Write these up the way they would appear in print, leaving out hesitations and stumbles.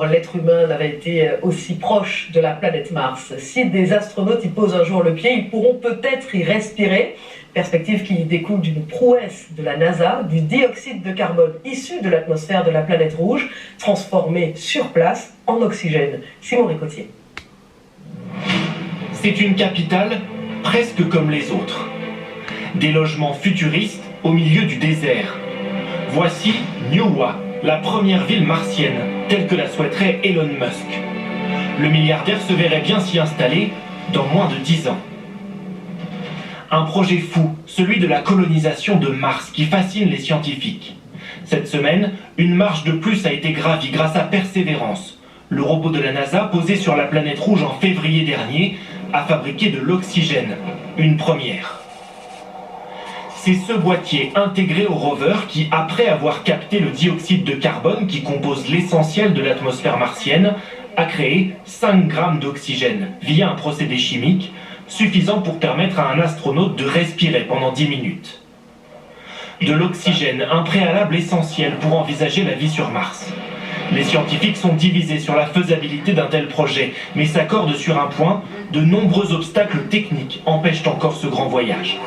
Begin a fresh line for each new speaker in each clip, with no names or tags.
l'être humain n'avait été aussi proche de la planète Mars. Si des astronautes y posent un jour le pied, ils pourront peut-être y respirer. Perspective qui découle d'une prouesse de la NASA, du dioxyde de carbone issu de l'atmosphère de la planète rouge, transformé sur place en oxygène. Simon Ricotier.
C'est une capitale presque comme les autres. Des logements futuristes au milieu du désert. Voici Newa, la première ville martienne, telle que la souhaiterait Elon Musk. Le milliardaire se verrait bien s'y installer dans moins de 10 ans. Un projet fou, celui de la colonisation de Mars, qui fascine les scientifiques. Cette semaine, une marche de plus a été gravie grâce à Persévérance. Le robot de la NASA, posé sur la planète rouge en février dernier, a fabriqué de l'oxygène, une première. C'est ce boîtier intégré au rover qui, après avoir capté le dioxyde de carbone qui compose l'essentiel de l'atmosphère martienne, a créé 5 grammes d'oxygène via un procédé chimique suffisant pour permettre à un astronaute de respirer pendant 10 minutes. De l'oxygène, un préalable essentiel pour envisager la vie sur Mars. Les scientifiques sont divisés sur la faisabilité d'un tel projet, mais s'accordent sur un point, de nombreux obstacles techniques empêchent encore ce grand voyage.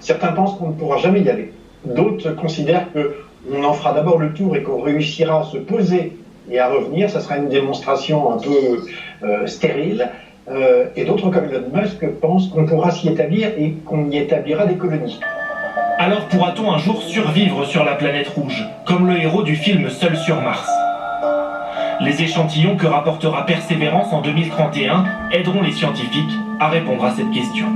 Certains pensent qu'on ne pourra jamais y aller. D'autres considèrent qu'on en fera d'abord le tour et qu'on réussira à se poser et à revenir. Ça sera une démonstration un peu stérile. Et d'autres, comme Elon Musk, pensent qu'on pourra s'y établir et qu'on y établira des colonies.
Alors pourra-t-on un jour survivre sur la planète rouge, comme le héros du film Seul sur Mars? Les échantillons que rapportera Persévérance en 2031 aideront les scientifiques à répondre à cette question.